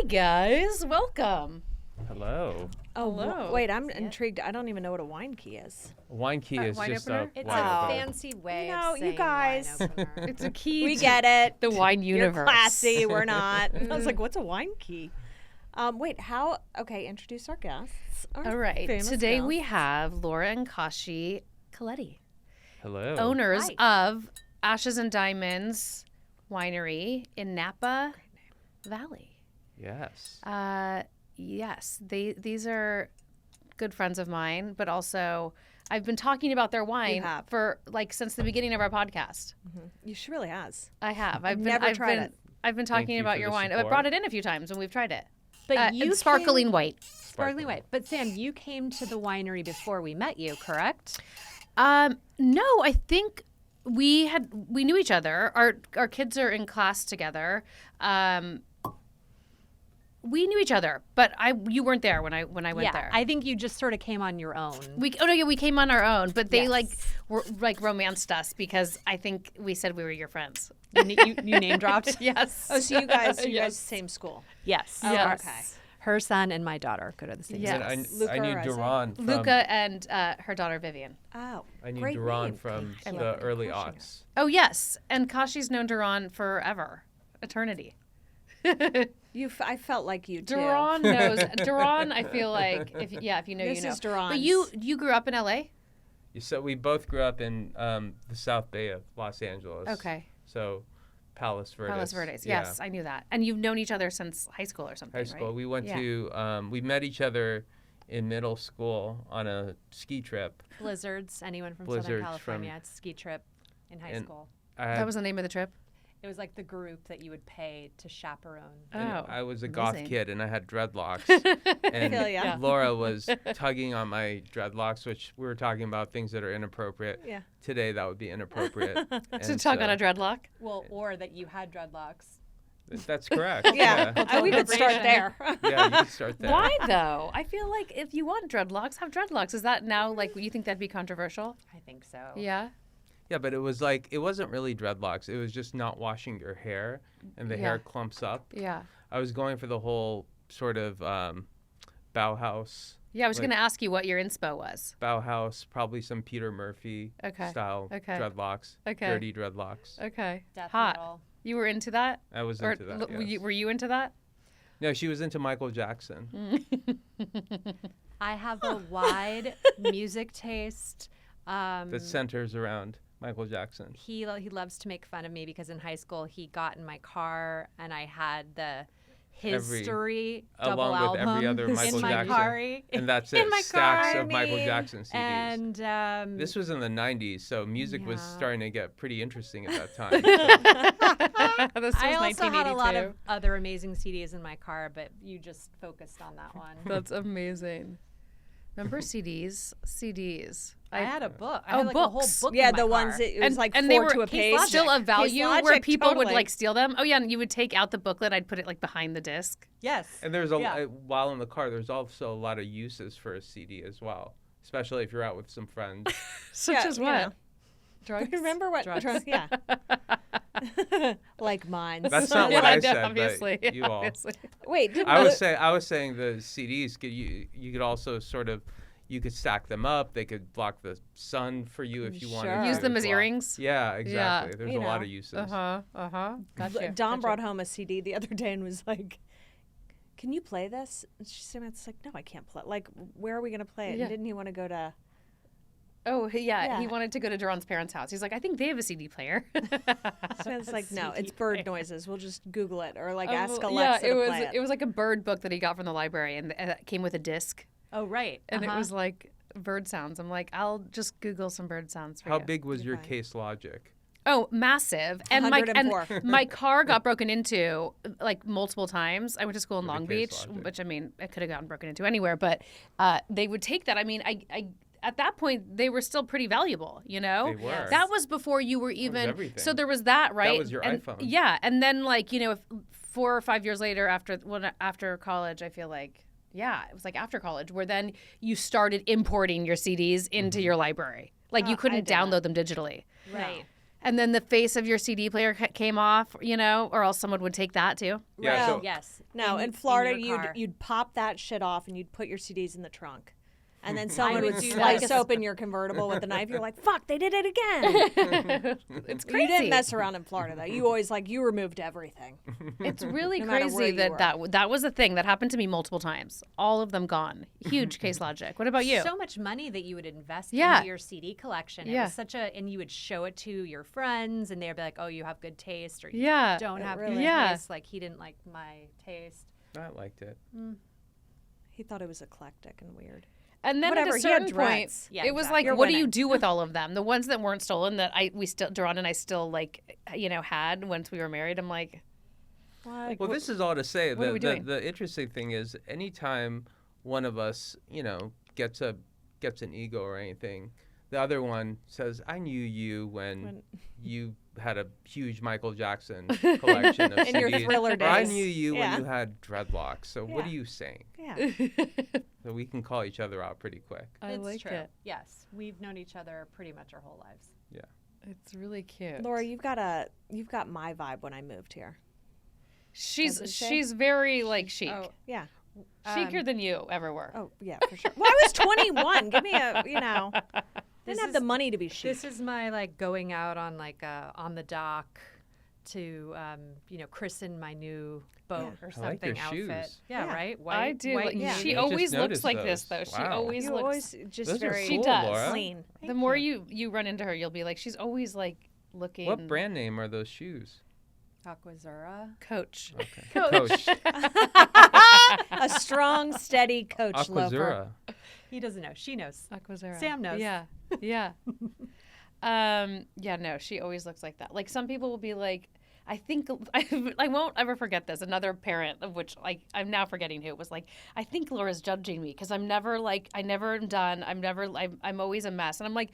Hi, guys. Welcome. Hello. Oh, Hello. wait, I'm intrigued. I don't even know what a wine key is. A wine key is wine just opener? a It's wine a opener. fancy way You of know, you saying guys- wine opener. It's a key We to get it. the wine universe. You're classy. We're not. I was like, what's a wine key? Wait, how? Okay, introduce our guests. Our All right. famous Today we guests. have Laura and Kashi Coletti, Hello. owners Hi. of Ashes and Diamonds Winery in Napa Valley. Yes. Yes, these are good friends of mine, but also I've been talking about their wine have. for since the beginning of our podcast. You she really has. I have. I've never tried it. I've been Thank talking you about for your the wine. I support. brought it in a few times and we've tried it. But It's sparkling white. Sparkling white. But Sam, you came to the winery before we met you, correct? No, I think we knew each other. Our kids are in class together. We knew each other, but you weren't there when I went there. I think you just sort of came on your own. We came on our own, but they Yes. were romanced us because I think we said we were your friends. You name dropped? Yes. Oh, so you guys, Yes. same school. Yes. Oh, Yes. okay. Her son and my daughter go to the same Yes. school. And Luca I knew or Isaac? Duran from Luca and her daughter Vivian. Oh, I knew great Duran name. from I love the it. early Of course you aughts. Oh yes, and Kashi's known Duran forever, eternity. I felt like you too. Duran knows Duran. I feel like if you know, you know. Mrs. Duran's. But you grew up in L.A. So we both grew up in the South Bay of Los Angeles. Okay. So Palos Verdes. Palos Verdes. Yeah. Yes, I knew that. And you've known each other since high school or something, High school. right? We went Yeah. to, we met each other in middle school on a ski trip. Blizzards, anyone from Blizzards Southern from- California, it's a ski trip in high And- school. That was the name of the trip. It was like the group that you would pay to chaperone. Oh, I was a goth amazing. kid and I had dreadlocks. And feel ya. Laura was tugging on my dreadlocks, which we were talking about things that are inappropriate. Yeah. Today that would be inappropriate. to And tug on so- a dreadlock. Well, or that you had dreadlocks. That's correct. Yeah, Yeah, we could start there. Yeah, you can start there. Why though? I feel like if you want dreadlocks, have dreadlocks. Is that now you think that'd be controversial? I think so. Yeah. Yeah, but it was like, it wasn't really dreadlocks. It was just not washing your hair and the hair Yeah. clumps up. Yeah. I was going for the whole sort of Bauhaus. Yeah, I was Like- going to ask you what your inspo was. Bauhaus, probably some Peter Murphy Okay. style Okay. dreadlocks. Okay. Dirty dreadlocks. Okay. Death Hot. metal. You were into that? I was Or into that. Yes. were you into that? No, she was into Michael Jackson. I have a wide music taste. That centers around Michael Jackson. He loves to make fun of me because in high school he got in my car and I had the History double along with album every other Michael in my Jackson. car. And that's in it. my Stacks car. of Michael Jackson CDs. And This was in the 90s, so music was Yeah. starting to get pretty interesting at that time. So This was I also had a lot 1982. of other amazing CDs in my car, but you just focused on that one. That's amazing. Remember CDs? CDs. I had a book. I Oh, had like a whole books. book. Yeah, in my the car. ones that it was like and they four were to a page. still of value where Logic, people would totally. like steal them. Oh yeah, and you would take out the booklet. I'd put it like behind the disc. Yes. And there's Yeah. while in the car, there's also a lot of uses for a CD as well, especially if you're out with some friends. Such Yeah, as you what? know. Drugs. Remember what? Drugs. Yeah. Like mine. That's not what Yeah, I know, said, obviously. but you all. Obviously. Wait, didn't I was saying the CDs you could also sort of, you could stack them up. They could block the sun for you if you wanted Sure. to. Use them as block- earings? Yeah, exactly. There's You a lot know. of uses. Uh-huh. Gotcha. Don brought home a CD the other day and was like, "Can you play this?" And Samantha's like, "No, I can't play. Like, where are we gonna play it?" Yeah. And didn't he want to go to? Oh, yeah. Yeah. He wanted to go to Duran's parents' house. He's like, I think they have a CD player. Samantha's like, "No, CD it's bird noises. We'll just Google it or like Oh, ask well, Alexa yeah, to play it was like a bird book that he got from the library, and it came with a disc, Oh right. and Uh-huh. it was like bird sounds. I'm like, I'll just Google some bird sounds for How you. big was your fine. Case Logic? Oh, massive! And my 104. my car got broken into like multiple times. I went to school in With a Long Case Beach, Logic. which I mean, it could have gotten broken into anywhere, but they would take that. I mean, I at that point they were still pretty valuable, you know. They were. That was before you were even. everything. So there was that, right? was your And- iPhone. Yeah, and then like if 4 or 5 years later, after college, I feel like. Yeah, it was like after college, where then you started importing your CDs into your library. Like you I couldn't did that. download them digitally. Right. and then the face of your CD player came off, you know, or else someone would take that too. Yeah, Right. so Yes. No, in your Florida, car. you'd pop that shit off and you'd put your CDs in the trunk. And then someone would would do slice that. open your convertible with a knife. You're like, fuck, they did it again. It's You crazy. didn't mess around in Florida, though. You always, you removed everything. It's really No matter where crazy you that, were. that was a thing that happened to me multiple times. All of them gone. Huge case logic. What about you? So much money that you would invest Yeah. into your CD collection. It Yeah. was and you would show it to your friends, and they'd be like, "Oh, you have good taste," or "You Yeah. don't have really- good Yeah. taste." Like he didn't like my taste. I liked it. He thought it was eclectic and weird. And then Whatever, at a he had certain point, dreads. Yeah, it was exactly. like, You're what do you winning. do with all of them? The ones that weren't stolen that Duran and I still had once we were married. I'm like, What? Well, this is all to say what are we that doing? the interesting thing is anytime one of us, gets an ego or anything, the other one says, "I knew you when you had a huge Michael Jackson collection of In your CDs. Thriller Or I days." knew you Yeah. when you had dreadlocks." So what are Yeah. you saying? Yeah. So we can call each other out pretty quick. I it's like true. it. Yes, we've known each other pretty much our whole lives. It's really cute. Laura, you've got my vibe when I moved here. doesn't she? she's very chic. Oh, Yeah. Chicer than you ever were. Oh, yeah, for sure. Well, I was 21. Give me a, didn't have the money to be chic. This is my going out on on the dock to christen my new boat or I like your something outfit. shoes. Yeah, Yeah. right. White, I do. White, yeah. She I just always looks noticed like this, though. those. She Wow. always You looks. always just Those are very She cool, does. Laura. clean. The more you run into her, you'll be like, she's always looking. What brand name are those shoes? Aquazura. Coach. Okay. Coach. A strong, steady coach loafer. Aquazura. He doesn't know. She knows. Aquazera. Sam knows. Yeah. Yeah. Yeah, no, she always looks like that. Like some people will be like, I think I won't ever forget this. Another parent of which I'm now forgetting who was like, I think Laura's judging me because I'm never I never am done. I'm always a mess. And I'm like,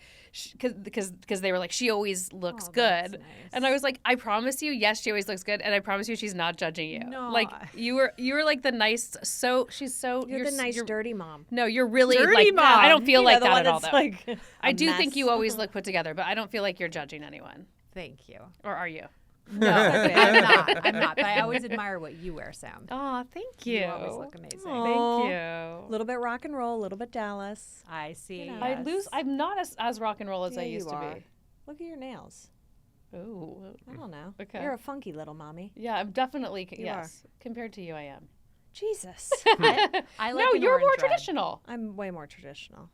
because they were like, she always looks Oh, good. that's nice. And I was like, I promise you, yes, she always looks good, and I promise you, she's not judging you. No. Like you were like the nice. So she's so You're the nice, dirty mom. No, you're really Dirty like I don't mom. feel You know, like the that one at all. that's Though. like I a do think mess. you always look put together, but I don't feel like you're judging anyone. Thank you. Or are you? No, I'm not. I'm not. But I always admire what you wear, Sam. Oh, thank you. You always look amazing. Aw. Thank A you. little bit rock and roll, a little bit Dallas. I see. You know. yes. I'm not as rock and roll as I Yeah, you used to are. be. Look at your nails. Oh. I don't know. Okay. You're a funky little mommy. Yeah, I'm definitely You yes. Compared to you, I am. Jesus. I like No, an you're more orange red. traditional. I'm way more traditional.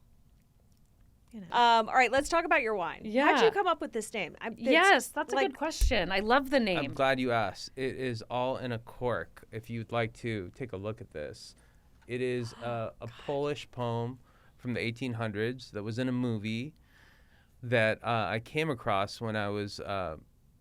All right, let's talk about your wine. How'd Yeah. you come up with this name? Yes, that's a like- good question. I love the I'm name. glad you asked. It is all in a cork. If you'd like to take a look at this, it is a Polish poem from the 1800s that was in a movie that I came across when I was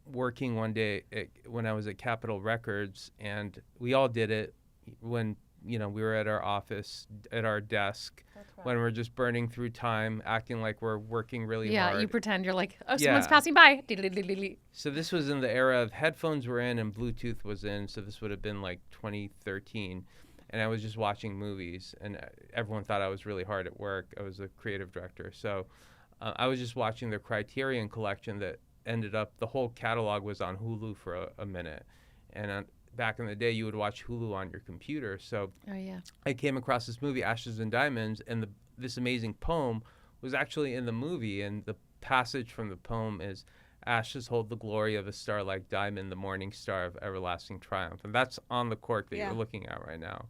working one day when I was at Capitol Records, and we all did it when we were at our office at our desk when we're just burning through time, acting like we're working really Yeah, hard. you pretend you're like, oh, someone's Yeah. passing by. Diddly-diddly-diddly. So this was in the era of headphones were in and Bluetooth was in. So this would have been like 2013. And I was just watching movies, and everyone thought I was really hard at work. I was a creative director. So I was just watching the Criterion collection that ended up, the whole catalog was on Hulu for a minute. And back in the day, you would watch Hulu on your computer. So Oh yeah. I came across this movie, Ashes and Diamonds, and this amazing poem was actually in the movie. And the passage from the poem is, "Ashes hold the glory of a star like diamond, the morning star of everlasting triumph." And that's on the cork that Yeah. you're looking at right now.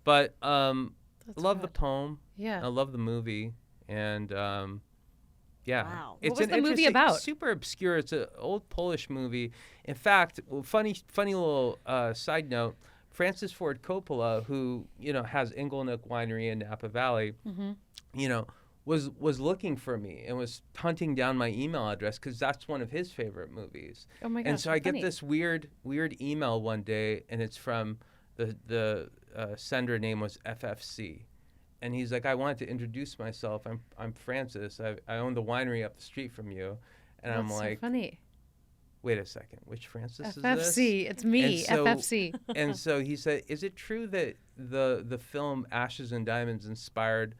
But That's love the rad. poem. Yeah. I love the movie. And yeah. Wow. It's What was an the movie interesting- about? Super obscure. It's an old Polish movie. In fact, funny little side note, Francis Ford Coppola, who, has Inglenook Winery in Napa Valley, was looking for me and was hunting down my email address because that's one of his favorite movies. Oh my gosh. And so I funny. get this weird email one day, and it's from the sender name was FFC. And he's like, "I wanted to introduce myself. I'm Francis. I own the winery up the street from you." And I'm That's like, so funny. "Wait a second, which Francis is this?" FFC. It's me. And so- FFC. And so he said, "Is it true that the film Ashes and Diamonds inspired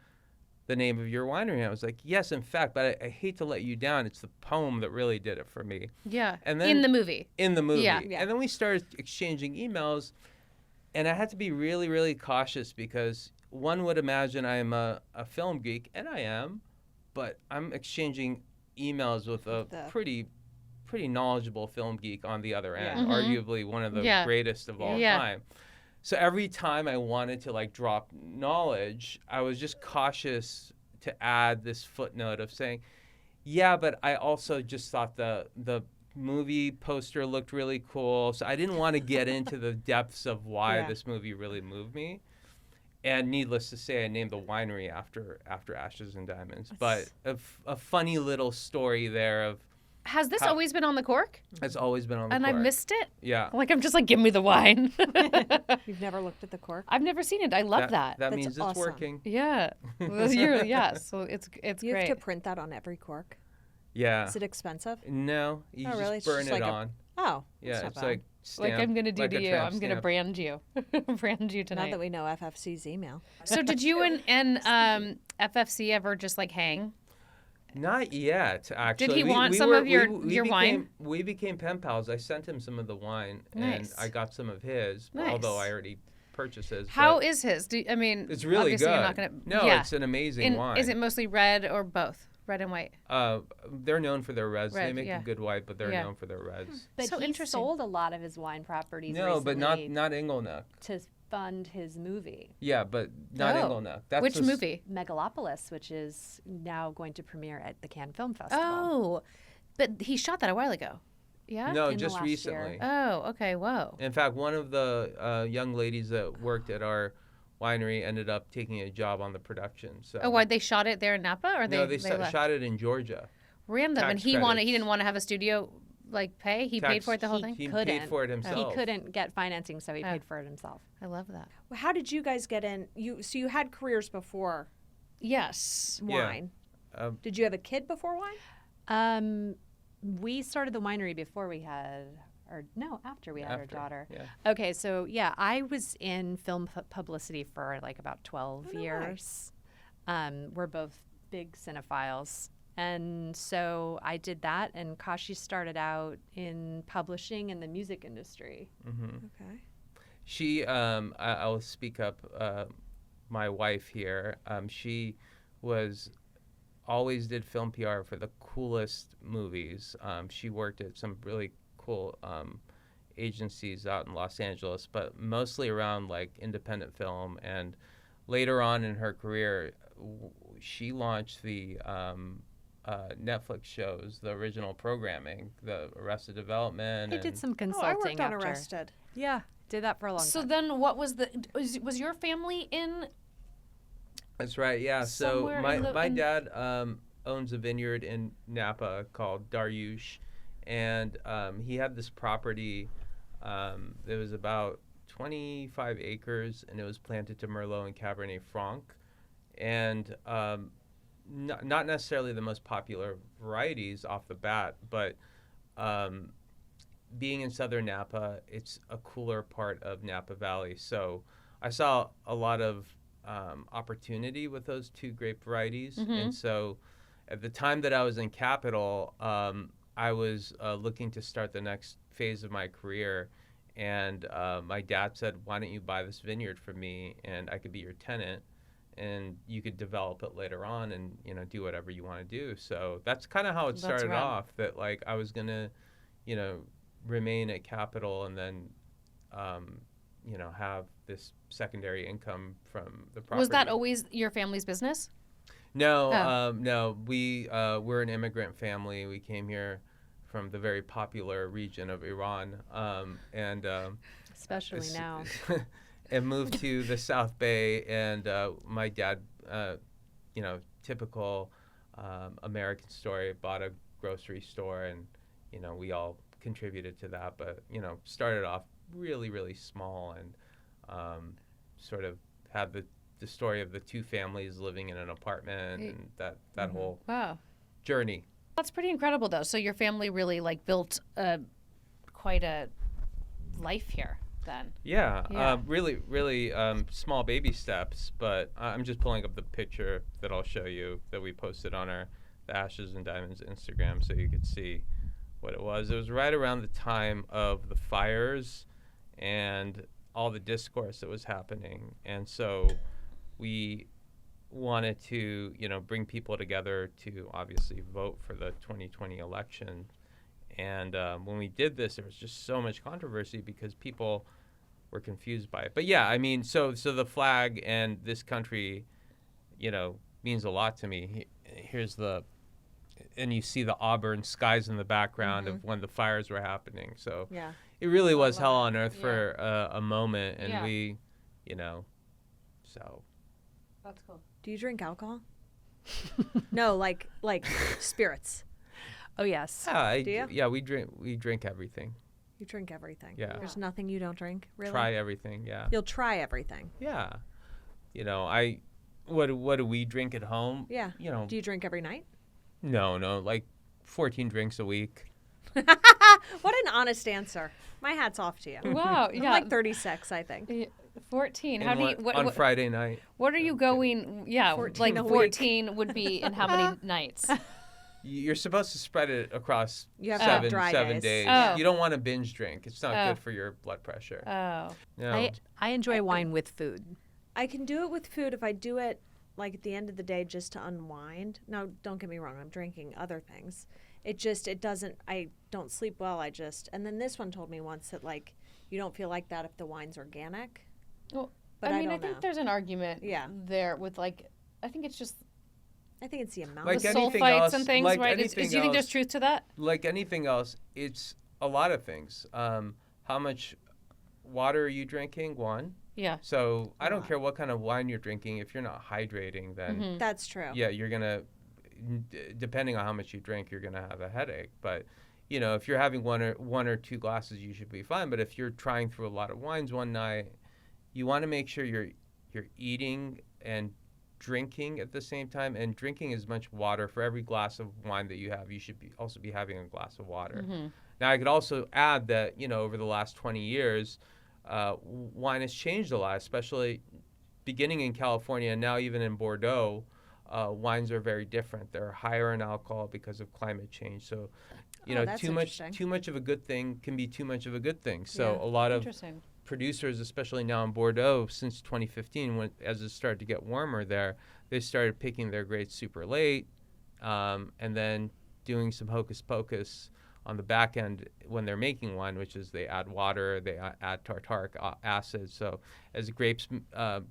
the name of your winery? And I was like, yes, in fact, but I hate to let you down. It's the poem that really did it for me. Yeah. And then in the movie. In the movie. Yeah. And then we started exchanging emails, and I had to be really, really cautious because one would imagine I am a film geek, and I am, but I'm exchanging emails with a pretty knowledgeable film geek on the other end, arguably one of the greatest of all time. So every time I wanted to like drop knowledge, I was just cautious to add this footnote of saying, yeah, but I also just thought the movie poster looked really cool. So I didn't want to get into the depths of why this movie really moved me. And needless to say, I named the winery after Ashes and Diamonds. But a funny little story there of. Has this always been on the cork? It's always been on the cork. And I missed it? Yeah. Like, I'm just like, give me the wine. You've never looked at the cork? I've never seen it. I love that. That means it's working. Yeah. So it's great. You have to print that on every cork? Yeah. Is it expensive? No. You just really? burn it on. Yeah, it's like like I'm going to do to you. I'm going to brand you. Brand you tonight. Now that we know FFC's email. So did you and FFC ever just like hang? Not yet, actually. Did he want some of your wine? We became pen pals. I sent him some of the wine, and I got some of his, although I already purchased his. How is his? It's really obviously good. You're not gonna, it's an amazing wine. Is it mostly red or both? Red and white? They're known for their reds. Red, they make a good white, but they're known for their reds. But so he interesting. sold a lot of his wine properties No, but not Inglenook. To fund his movie. Yeah, but not Inglenook. That's which movie? Megalopolis, which is now going to premiere at the Cannes Film Festival. Oh, but he shot that a while ago. Yeah? No, just recently. Year. Oh, okay. Whoa. In fact, one of the young ladies that worked at our winery ended up taking a job on the production. So. Oh, why they shot it there in Napa, or they shot it in Georgia. Random, and he didn't want to have a studio like pay. He paid for it the whole thing. He paid for it himself. He couldn't get financing, so he paid for it himself. I love that. Well, how did you guys get in? So you had careers before. Yes. Wine. Yeah. Did you have a kid before wine? We started the winery before we had. After we had our daughter. Yeah. Okay, so I was in film publicity for like about 12 years. We're both big cinephiles. And so I did that, and Kashi started out in publishing in the music industry. Mm-hmm. Okay. She, I'll speak up, my wife here. She always did film PR for the coolest movies. She worked at some really cool agencies out in Los Angeles, but mostly around like independent film. And later on in her career, she launched the Netflix shows, the original programming, the Arrested Development. I did some consulting. I worked on after. Arrested. Yeah, did that for a long time. So then, what was was your family in? That's right. Yeah. So Somewhere my dad owns a vineyard in Napa called Dariouche. And he had this property that was about 25 acres, and it was planted to Merlot and Cabernet Franc. And not necessarily the most popular varieties off the bat, but being in southern Napa, it's a cooler part of Napa Valley. So I saw a lot of opportunity with those two grape varieties. Mm-hmm. And so at the time that I was in Capitol, I was looking to start the next phase of my career, and my dad said, why don't you buy this vineyard from me, and I could be your tenant, and you could develop it later on and, do whatever you want to do. So that's kind of how it started off, that like I was going to, remain at Capitol and then, have this secondary income from the property. Was that always your family's business? No, no. We're an immigrant family. We came here from the very popular region of Iran, and especially now, and moved to the South Bay. And my dad, typical American story, bought a grocery store, and we all contributed to that. But started off really, really small, and sort of had the story of the two families living in an apartment and that whole journey. That's pretty incredible, though. So your family really built quite a life here. then. Yeah, Yeah. really small baby steps, but I'm just pulling up the picture that I'll show you that we posted on the Ashes and Diamonds Instagram so you could see what it was. It was right around the time of the fires and all the discourse that was happening. And so we wanted to, bring people together to obviously vote for the 2020 election. And when we did this, there was just so much controversy because people were confused by it. But yeah, I mean, so the flag and this country, means a lot to me. Here's and you see the auburn skies in the background of when the fires were happening. So Yeah. it really was love hell it. on earth Yeah. for a moment. And Yeah. we, so. That's cool. Do you drink alcohol? No, like spirits. Oh yes. Do you? Yeah, we drink everything. You drink everything. Yeah. There's nothing you don't drink, really? Try everything, yeah. You'll try everything. Yeah. What do we drink at home? Yeah. Do you drink every night? No, like 14 drinks a week. What an honest answer. My hat's off to you. Wow. I'm Yeah. like 36, I think. 14. How And do you? on Friday night. What are you going? Yeah, 14 like a week. 14 would be in how many nights? You're supposed to spread it across You have to have seven dry seven days. days. Oh. You don't want to binge drink. It's not Oh. good for your blood pressure. Oh. No. I enjoy wine with food. I can do it with food if I do it like at the end of the day just to unwind. Now, don't get me wrong, I'm drinking other things. It doesn't, I don't sleep well. And then this one told me once that like, you don't feel like that if the wine's organic. Well, But I mean, I don't think know. there's an argument Yeah. there with like, I think it's just I think it's the amount. Like the anything sulfites else- and things, like right? anything Do you think there's else- truth to that? Like anything else, it's a lot of things. How much water are you drinking? One. Yeah. So I don't lot. care what kind of wine you're drinking. If you're not hydrating, then Mhm. That's true. yeah, you're gonna. Depending on how much you drink, you're gonna have a headache. But if you're having one or two glasses, you should be fine. But if you're trying through a lot of wines one night, you want to make sure you're eating and drinking at the same time. And drinking as much water for every glass of wine that you have. You should also be having a glass of water. Mm-hmm. Now, I could also add that, over the last 20 years, wine has changed a lot, especially beginning in California and now even in Bordeaux. Wines are very different. They're higher in alcohol because of climate change. So, that's too much interesting. of a good thing can be too much of a good thing. So Yeah. a lot of Interesting. producers, especially now in Bordeaux, since 2015, as it started to get warmer there, they started picking their grapes super late, and then doing some hocus pocus on the back end when they're making wine, which is they add water, they add tartaric acid. So as grapes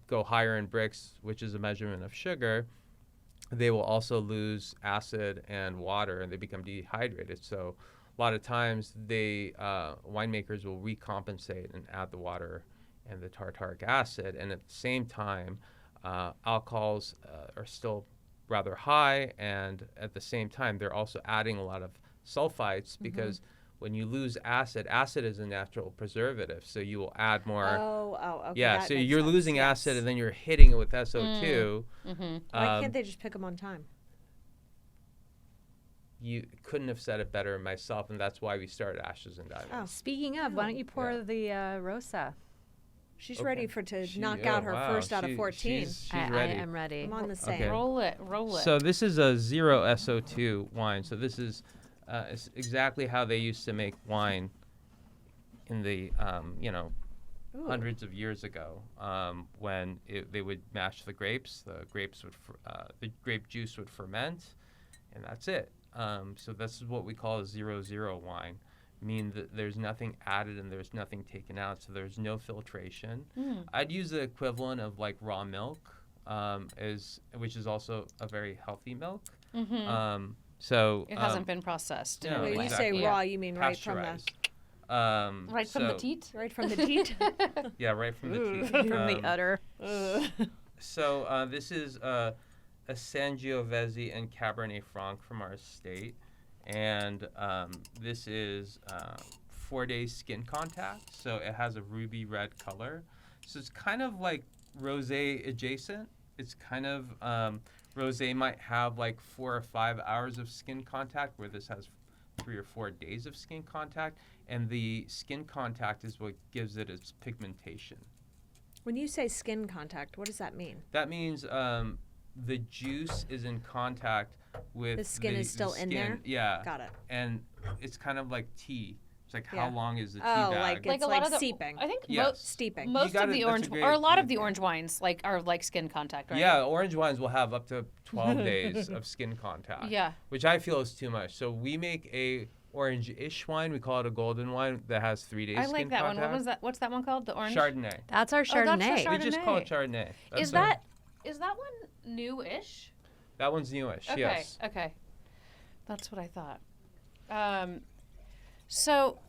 go higher in Brix, which is a measurement of sugar, they will also lose acid and water, and they become dehydrated. So a lot of times winemakers will recompensate and add the water and the tartaric acid, and at the same time, alcohols are still rather high, and at the same time, they're also adding a lot of sulfites because when you lose acid is a natural preservative, so you will add more. Okay. Yeah, that so makes you're sense, losing yes. acid, and then you're hitting it with SO2. Mm-hmm. Why can't they just pick them on time? You couldn't have said it better myself, and that's why we started Ashes and Diamonds. Oh. Speaking of, why don't you pour Yeah. the Rosa? She's Okay. ready to She- knock oh, out her wow, first out of she- 14. She's I ready. am ready. I'm on the same. Okay. Roll it. Roll it. So this is a 0 SO2 wine. So this is it's exactly how they used to make wine in the Ooh. hundreds of years ago, when they would mash the grapes. The grape juice would ferment, and that's it. So this is what we call a 0-0 wine. Mean that there's nothing added and there's nothing taken out, so there's no filtration. I'd use the equivalent of like raw milk, which is also a very healthy milk. So it hasn't been processed. in no, any When way. you say exactly. raw, you mean right from the pasteurized. Right from the so- teat. right from the teat. Yeah, right from the teeth. From the udder. So this is a Sangiovese and Cabernet Franc from our estate, and this is 4 days skin contact. So it has a ruby red color. So it's kind of like rosé adjacent. It's kind of rosé might have like 4 or 5 hours of skin contact, where this has 3 or 4 days of skin contact, and the skin contact is what gives it its pigmentation. When you say skin contact, what does that mean? That means the juice is in contact with The skin is still in there? Yeah, Got it. and it's kind of like tea. It's like Yeah. how long is the tea Oh, bag? like it's a lot like of the seeping. I think Yes. Steeping. most got of it. the That's a orange great- or a lot of great the orange wines are like skin contact, right? Yeah, orange wines will have up to 12 days of skin contact. Yeah. Which I feel is too much. So we make a orange-ish wine. We call it a golden wine that has 3 days I skin like that one. contact. What was that? What's that one called? The orange. Chardonnay. That's our Oh, that's the Chardonnay. We just call it Chardonnay. Chardonnay. Is that one new-ish? That one's newish, Okay. yes. Okay. That's what I thought. So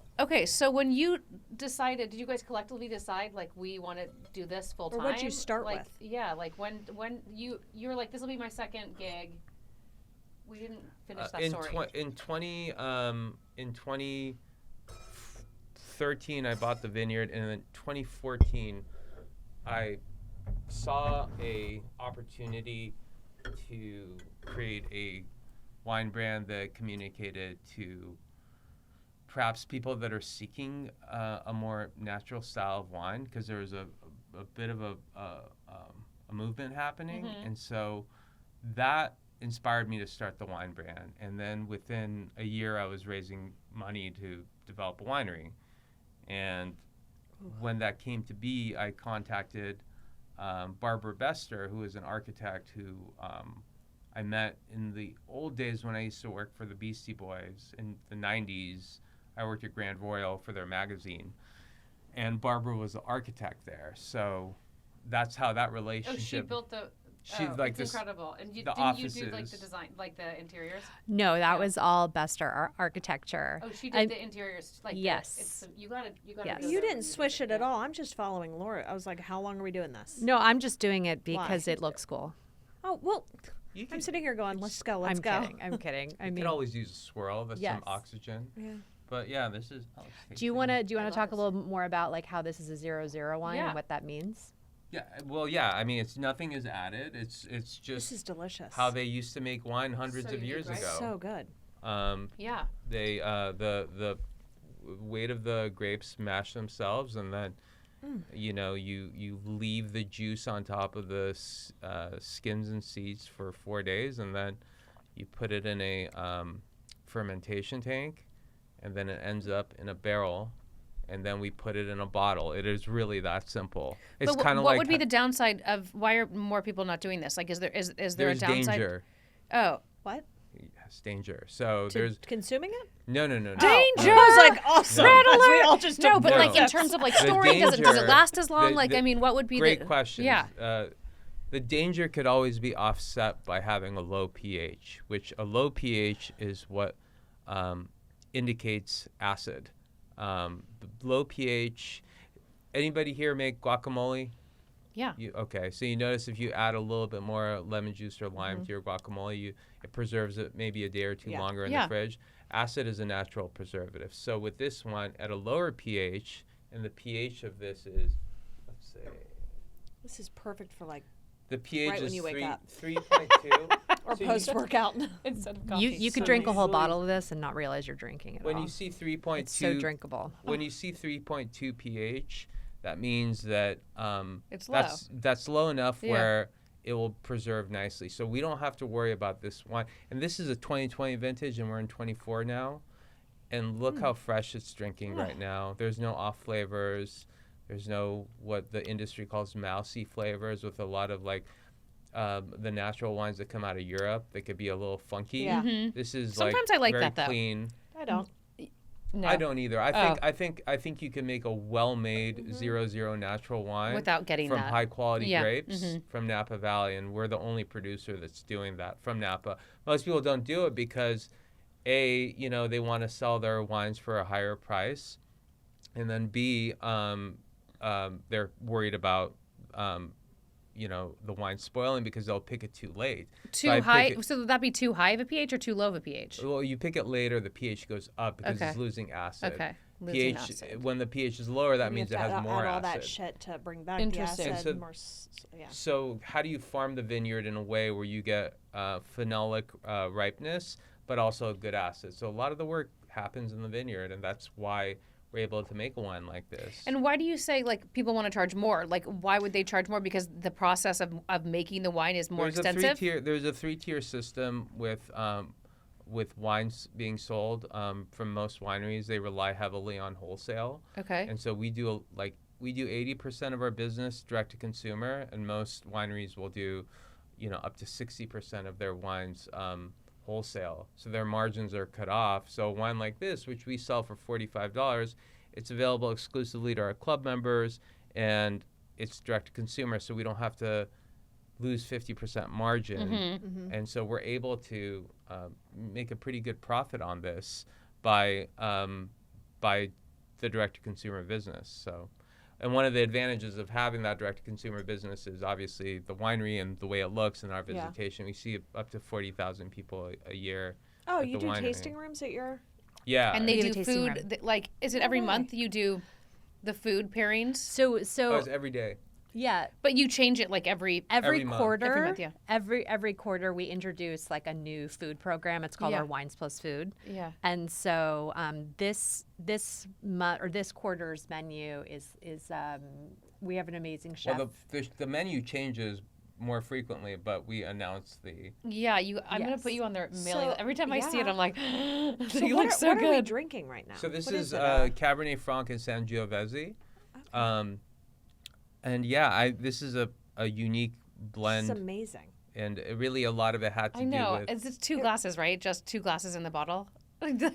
when you decided, did you guys collectively decide like we want to do this full time? Or what'd you start like, with? Yeah, like when you were like, this will be my second gig. We didn't finish that story. In 2013, I bought the vineyard, and in 2014, I saw a opportunity to create a wine brand that communicated to perhaps people that are seeking a more natural style of wine, because there was a bit of a movement happening, and so that inspired me to start the wine brand. And then within a year, I was raising money to develop a winery, and when that came to be, I contacted Barbara Bester, who is an architect who I met in the old days when I used to work for the Beastie Boys in the 90s. I worked at Grand Royal for their magazine, and Barbara was the architect there. So that's how that relationship. Oh, she built the. She oh, like it's this. incredible. And the didn't you do like the offices. design, like the interiors? No, that Yeah. was all Bester Architecture. Oh, she did I- the interiors. Like Yes. It's you gotta. Yes. go You there when didn't do swish it yeah. at all. I'm just following Laura. I was like, how long are we doing this? No, I'm just doing it because Why? it looks cool. Oh, well, You I'm can, sitting here going, let's go, let's I'm go. kidding. I'm kidding. I you mean, could always use a swirl. That's Yes. some oxygen. Yeah. But yeah, this is. Oh, it's do you tasty. want to I talk a love little more about like how this is a 0-0 wine Yeah. and what that means? Yeah. Well, yeah. I mean, it's nothing is added. It's This just is delicious. how they used to make wine hundreds So of years unique, right? ago. So good. Yeah. They the weight of the grapes mash themselves, and then you leave the juice on top of the skins and seeds for 4 days, and then you put it in a fermentation tank, and then it ends up in a barrel, and then we put it in a bottle. It is really that simple. It's But kind of what like would be the downside of why are more people not doing this? Like, is there there a there's downside? danger. Oh, What? Yes, danger. So To there's consuming it? no. Danger! I was like, awesome. Red As we alert! all just no, took but like in notes. terms of like The storing, does it danger- last as long? the- Like, the- I mean, what would be Great the question. Yeah. The danger could always be offset by having a low pH, which a low pH is what indicates acid. The low pH. Anybody here make guacamole? Yeah. Okay, so you notice if you add a little bit more lemon juice or lime Mm-hmm. to your guacamole, it preserves it maybe a day or two Yeah. longer in Yeah. the fridge. Acid is a natural preservative. So with this one, at a lower pH, and the pH of this is, let's say, This is perfect for like, the pH Right when is you wake up. 3.2. or So you- post workout. Instead of You could So drink a whole usually- bottle of this and not realize you're drinking it When all. you see 3.2, It's so drinkable. when you see 3.2 pH, that means that It's low. that's low enough Yeah. where it will preserve nicely. So we don't have to worry about this wine. And this is a 2020 vintage, and we're in 24 now. And look how fresh it's drinking right now. There's no off flavors. There's no what the industry calls mousy flavors with a lot of like the natural wines that come out of Europe. They could be a little funky. Yeah. This is Sometimes like I like very that, though. clean. I don't. No. I don't either. Oh. I think you can make a well-made 0-0 natural wine Without getting from that. high quality Yeah, grapes from Napa Valley, and we're the only producer that's doing that from Napa. Most people don't do it because A, they want to sell their wines for a higher price, and then B, they're worried about the wine spoiling because they'll pick it too late. Too I high. pick it- So would that be too high of a pH or too low of a pH? Well, you pick it later, the pH goes up because Okay. it's losing acid. Okay. Losing pH acid. when the pH is lower, that You means have it to has add more all acid. that shit to bring back the Interesting. acid. And so- more, yeah. So how do you farm the vineyard in a way where you get phenolic ripeness? but also a good asset. So a lot of the work happens in the vineyard, and that's why we're able to make a wine like this. And why do you say like people want to charge more? Like why would they charge more? Because the process of making the wine is more extensive. There's a three-tier system with wines being sold from most wineries. They rely heavily on wholesale. Okay. And so we do 80% of our business direct to consumer, and most wineries will do, up to 60% of their wines wholesale. So their margins are cut off. So a wine like this, which we sell for $45, it's available exclusively to our club members, and it's direct to consumer. So we don't have to lose 50% margin. And so we're able to make a pretty good profit on this by the direct to consumer business. So. And one of the advantages of having that direct-to-consumer business is obviously the winery and the way it looks in our visitation. We see up to 40,000 people a year. Oh, at you the do winery. tasting rooms at your? Yeah. And they We have a do tasting food. room. Like, is it every really? month you do the food pairings? So Oh, it's every day. yeah, But you change it like every. every Every month. quarter, Every month, yeah. every quarter we introduce like a new food program. It's called Yeah. our Wines Plus Food. Yeah. And so this month or this quarter's menu is we have an amazing chef. Well, the menu changes more frequently, but we announce the. Yeah, I'm gonna Yes. put you on their mailing. So, Every time I see it, yeah. I'm like, So you what look are, so what are we good. drinking right now? So this What is it? Cabernet Franc and Sangiovese. And yeah, this is a unique This blend, is amazing. and it a lot of it had to I know. do with. It's two glasses, right? Just two glasses in the bottle.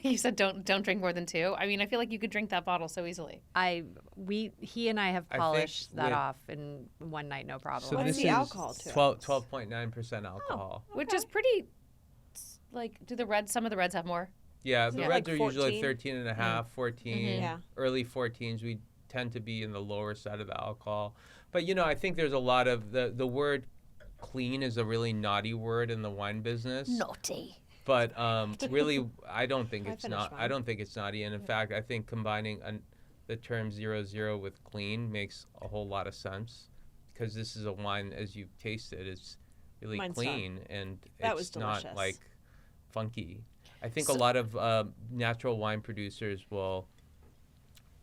You said don't drink more than two. I mean, I feel like you could drink that bottle so easily. He and I have I think polished that with- off in one night, no problem. So What's this the is alcohol to it? 12.9% alcohol. Which is pretty. Like, do some of the reds have more? Yeah, the Yeah. reds Like are usually 14? 13 and a half, 14, Yeah. early 14s. We tend to be in the lower side of the alcohol. But, I think there's a lot of the word clean is a really naughty word in the wine business. Naughty. But really, I don't think I it's finished not. I mine. don't think it's naughty. And in fact, I think combining the term 00 with clean makes a whole lot of sense, because this is a wine, as you've tasted, it's really Mine's done. clean, and That was it's not delicious. like funky. I think a lot of natural wine producers will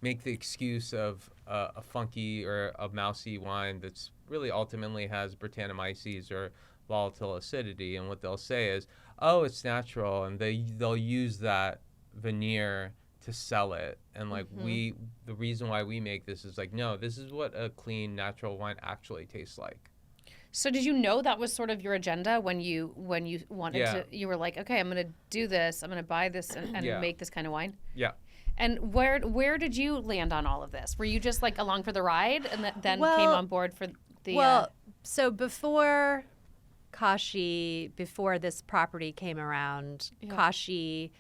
make the excuse of a funky or a mousy wine that's really ultimately has Brettanomyces or volatile acidity, and what they'll say is, oh, it's natural, and they'll use that veneer to sell it. And like the reason why we make this is like, no, this is what a clean natural wine actually tastes like. So did you know that was sort of your agenda when you wanted Yeah. to? You were like, okay, I'm gonna do this. I'm gonna buy this and Yeah. make this kind of wine. Yeah. And where did you land on all of this? Were you just like along for the ride and then Well- came on board for the? Well, so before this property came around, Yeah. Kashi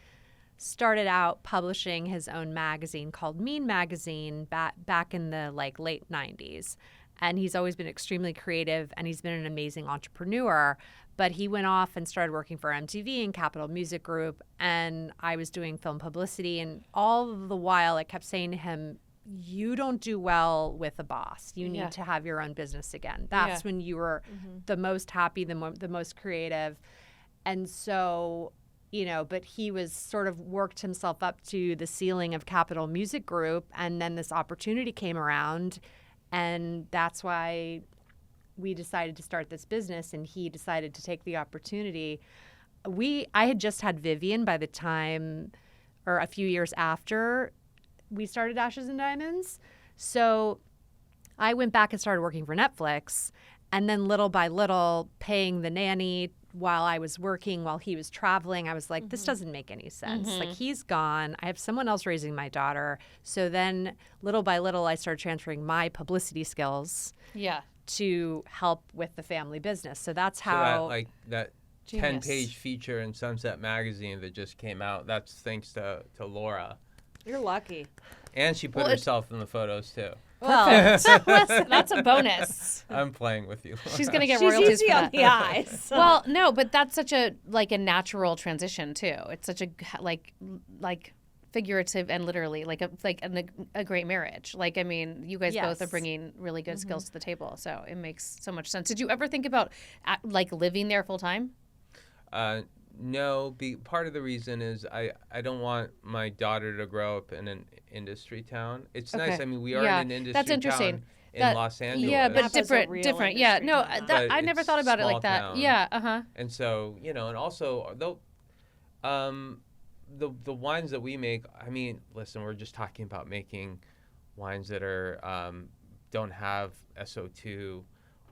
started out publishing his own magazine called Mean Magazine back in the late 90s. And he's always been extremely creative, and he's been an amazing entrepreneur. But he went off and started working for MTV and Capitol Music Group, and I was doing film publicity. And all the while, I kept saying to him, you don't do well with a boss. You need Yeah. to have your own business again. That's when you were the most happy, the most creative. And so, but he was sort of worked himself up to the ceiling of Capitol Music Group, and then this opportunity came around, and that's why we decided to start this business, and he decided to take the opportunity. I had just had Vivian by the time, or a few years after we started Ashes and Diamonds. So I went back and started working for Netflix, and then little by little paying the nanny while I was working, while he was traveling. I was like, this doesn't make any sense. Like, he's gone. I have someone else raising my daughter. So then little by little, I started transferring my publicity skills yeah. to help with the family business. So that's So how that Genius. 10-page feature in Sunset Magazine that just came out, that's thanks to Laura. You're lucky. And she put Well, it- herself in the photos too. well, That's a bonus. I'm playing with you. She's gonna get She's royalties easy for on that. the eyes. Well, no, but that's such a natural transition too. It's such a like figurative and literally like a great marriage. Like, I mean, you guys both are Yes. bringing really good skills to the table, so it makes so much sense. Did you ever think about like living there full time? no. Part of the reason is I don't want my daughter to grow up in an industry town. It's nice. Okay. I mean, we are Yeah, in an industry that's interesting. town in That- Los Angeles. Yeah, but Napa's a different, real different. Yeah, industry no, town. that, But I never it's thought about it small like that. town. Yeah, uh-huh. And so, and also though, the wines that we make. I mean, listen, we're just talking about making wines that are don't have SO2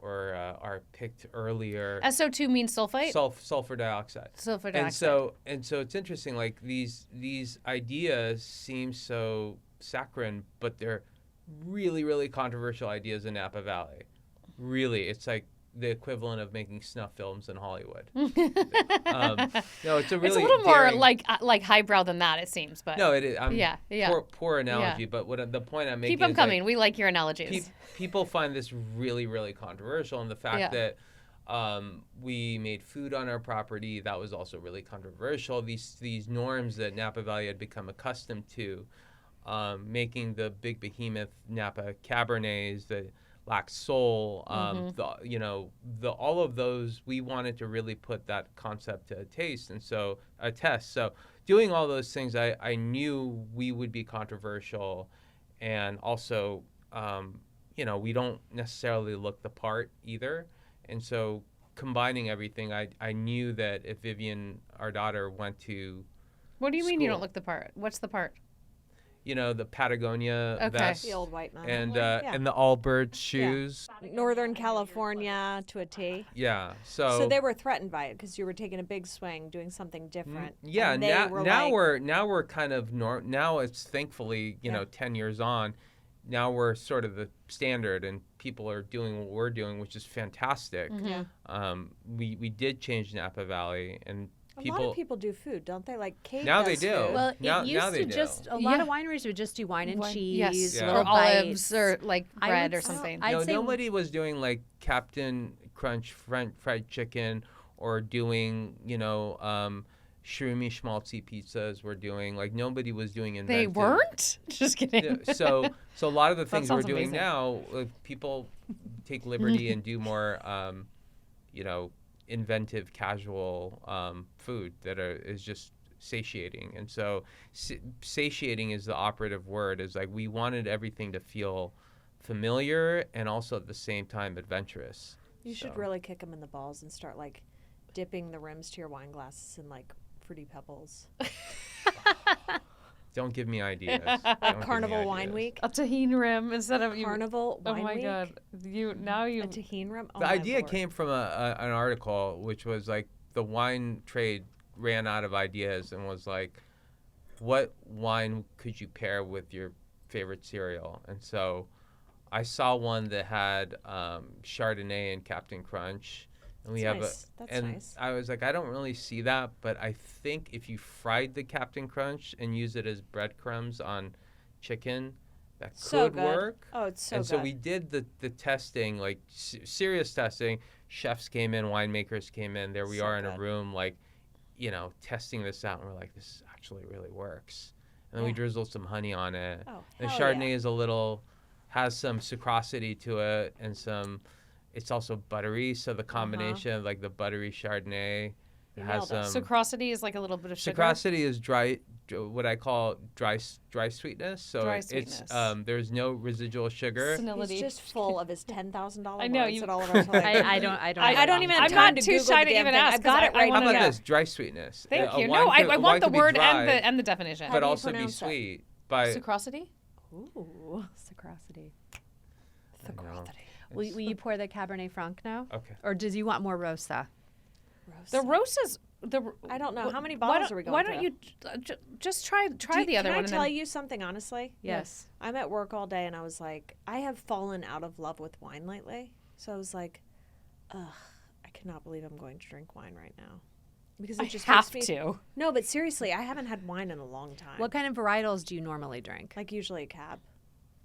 or are picked earlier. SO2 means sulfite? Sulfur dioxide. Sulfur dioxide. And so it's interesting. Like these ideas seem so saccharine, but they're really, really controversial ideas in Napa Valley. Really, it's like the equivalent of making snuff films in Hollywood. No, it's a really it's a little more daring- like highbrow than that, it seems. But No, it is. yeah. Poor analogy, but the point I'm making Keep them is, like, coming. We like your analogies. people find this really, really controversial, and the fact that we made food on our property, that was also really controversial. These norms that Napa Valley had become accustomed to, making the big behemoth Napa Cabernets that lack soul, all of those, we wanted to really put that concept to a test. So doing all those things, I knew we would be controversial, and also, we don't necessarily look the part either. And so combining everything, I knew that if Vivian, our daughter, went to What do you mean you school. don't look the part? What's the part? The Patagonia Okay. vest The old white man. and Yeah. and the Allbirds shoes. Northern California to a T. Yeah. So they were threatened by it because you were taking a big swing, doing something different. Yeah, and they were now like, we're kind of now it's thankfully 10 years on, now we're sort of the standard, and people are doing what we're doing, which is fantastic. Yeah. We did change Napa Valley, and A lot of people do food, don't they? Like Kate Now does they do. food. Well, Now- it now used they to do. just a lot of Yeah. wineries would just do wine and cheese, Yes, Yeah. little or olives bites. or like I bread would or s- something. I'd say nobody was doing like Captain Crunch fried chicken, or doing shroomy schmaltzy pizzas. We're doing, like, nobody was doing They inventive. weren't? Just kidding. Yeah, so a lot of the That things we're sounds doing amazing. now, people take liberty and do more, inventive, casual food that is just satiating. And so satiating is the operative word. Is like we wanted everything to feel familiar and also at the same time adventurous. You should really kick them in the balls and start like dipping the rims to your wine glasses in like Fruity Pebbles. Don't give me ideas. Like Don't give me Carnival Wine ideas. Week. A tahine rim instead of you. Carnival Oh Wine my Week. god! You A tahine rim. Oh The my idea Lord. came from an article which was like the wine trade ran out of ideas and was like, what wine could you pair with your favorite cereal? And so I saw one that had Chardonnay and Captain Crunch. And we That's have nice. That's and nice. I was like, I don't really see that, but I think if you fried the Captain Crunch and use it as breadcrumbs on chicken, that So could good. work. Oh, it's so And good. so we did the testing, like serious testing. Chefs came in, winemakers came in. There we So are in a good. room, like, testing this out. And we're like, this actually really works. And then we Yeah. drizzled some honey on it. Oh, The hell Chardonnay is has some sucrosity to it, and it's also buttery. So the combination of like the buttery Chardonnay You has nailed it. some. Sucrosity is like a little bit of sugar. Sucrosity is what I call dry sweetness. So Dry it's sweetness. There's no residual sugar. Senility. He's just full of his $10,000 I know, words you- that all of us are like, I don't. I don't even have I'm time not to too Google shy the to damn even thing. ask, I've got 'cause it right How wanna about know. this? Dry sweetness. Thank A you. wine No, I could- want the could be word dry, and the definition. How but do you also be pronounce it? sweet. By Sucrosity. ooh, Sucrosity. I know. Will you pour the Cabernet Franc now? Okay. Or does you want more Rosa? The Rosa's. I don't know. How many why bottles don't- are we Why going don't you just try the other Can one? I and tell then, you something honestly? Yes. I'm at work all day and I was like, I have fallen out of love with wine lately. So I was like, ugh, I cannot believe I'm going to drink wine right now. Because it I just have makes me, to. No, but seriously, I haven't had wine in a long time. What kind of varietals do you normally drink? Like usually a cab.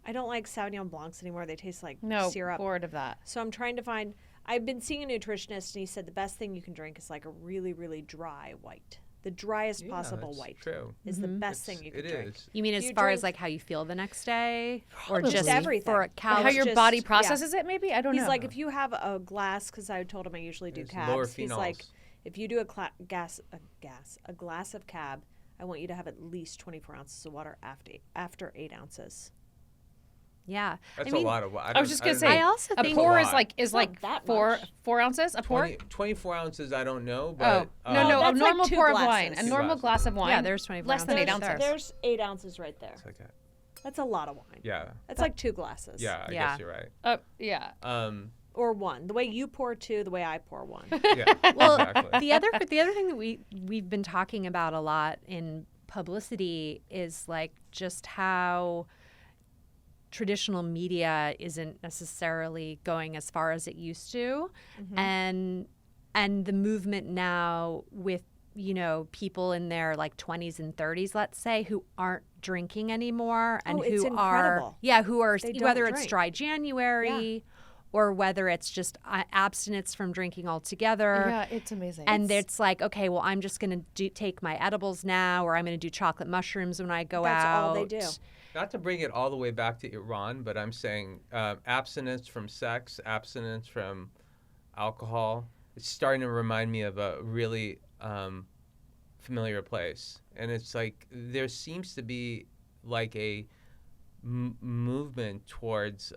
I don't like Sauvignon Blancs anymore. They taste like No, syrup. bored of that. So I'm trying to find. I've been seeing a nutritionist, and he said the best thing you can drink is like a really, really dry white. The driest Yeah, possible that's white true. is the best thing you can It drink. is. You mean as You far as drink- like how you feel the next day, or Just just everything. for a How How it's your just- body yeah. processes it, maybe? I don't He's know. like, if you have a glass, because I told him I usually do There's lower cabs. He's like, phenols. if you do a glass of Cab, I want you to have at least 24 ounces of water after 8 ounces. Yeah. That's I mean, a lot of. I was just gonna say, I also a think pour a is lot. like not that four much. 4 ounces. A pour. 24 ounces, I don't know, Oh but no, a that's like normal 2 pour of wine, a glasses. normal Two glass of wine. Yeah, there's 24 less than 8 ounces ounces. there. There's 8 ounces right there. It's okay. That's a lot of wine. Yeah, That's like 2 glasses. yeah, I Yeah. guess you're right. Yeah. Or 1. The way you pour 2, the way I pour 1. Yeah, Well, exactly. the other thing that we've been talking about a lot in publicity is like just how traditional media isn't necessarily going as far as it used to, and the movement now with people in their like 20s and 30s, let's say, who aren't drinking anymore and Oh, it's who incredible. are They don't whether it's drink. dry January or whether it's just abstinence from drinking altogether. Yeah, it's amazing. And it's like, okay, well, I'm just going to take my edibles now, or I'm going to do chocolate mushrooms when I go That's out. all they do. Not to bring it all the way back to Iran, but I'm saying abstinence from sex, abstinence from alcohol. It's starting to remind me of a really familiar place. And it's like there seems to be like a movement towards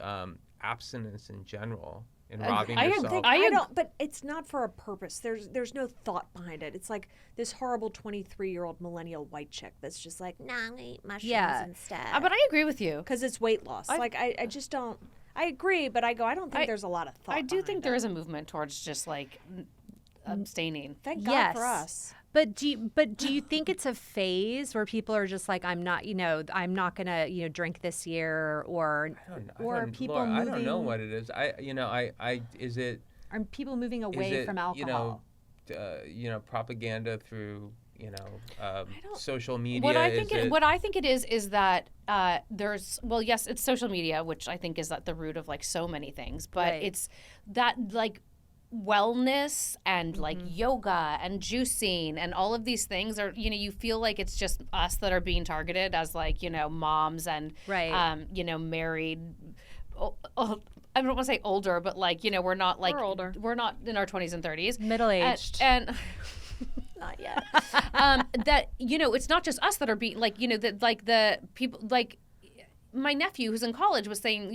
abstinence in general and robbing I yourself. agree. I don't, but it's not for a purpose. There's no thought behind it. It's like this horrible 23-year-old millennial white chick that's just like, nah, I'm gonna eat mushrooms Yeah. instead. But I agree with you. Because it's weight loss. I just don't. I agree, but I don't think there's a lot of thought. I do think behind there it. is a movement towards just like abstaining. Thank God Yes. for us. But do you think it's a phase where people are just like, I'm not gonna drink this year, or Laura, people I moving? don't know what it is. Is it Are people moving away is it, from alcohol? propaganda through social media? What I think it is that there's yes, it's social media, which I think is at the root of like so many things, but Right. it's that like wellness and like yoga and juicing and all of these things are you feel like it's just us that are being targeted as like moms and Right. married. I don't want to say older, but like we're not like We're older. We're not in our 20s and 30s. Middle-aged. and Not yet. that it's not just us that are being like that like the people like my nephew who's in college was saying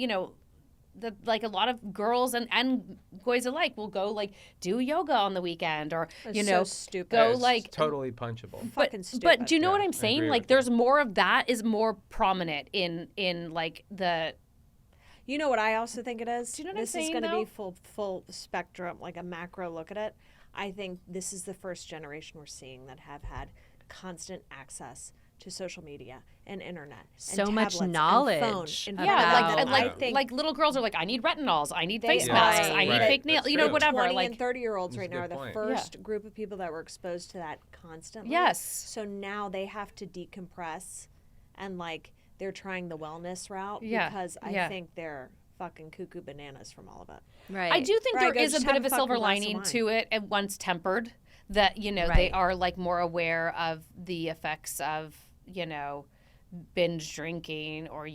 that like a lot of girls and boys alike will go like do yoga on the weekend or It's so stupid. go It's like totally punchable. Fucking but stupid. do you know what Yeah, I'm I saying? agree Like with you. there's more of that is more prominent in like the You know what I also think it is? Do you know what I'm this is saying, going to though? be full spectrum, like a macro look at it. I think this is the first generation we're seeing that have had constant access to social media and internet. So and much tablets and knowledge phone and about- yeah, phone like that and I like think like little girls are like I need retinols, I need They face are. masks, I Right, need right. fake nails, That's you know true. whatever 20 like and 30-year-olds That's right a now are good the point. first group of people that were exposed to that constantly. Yes. So now they have to decompress and like they're trying the wellness route Yeah, because I yeah. think they're fucking cuckoo bananas from all of it. Right. I do think Right, there go is a just bit have of a a silver fucking glass of lining wine. to it, and once tempered, that they Right. are like more aware of the effects of binge drinking or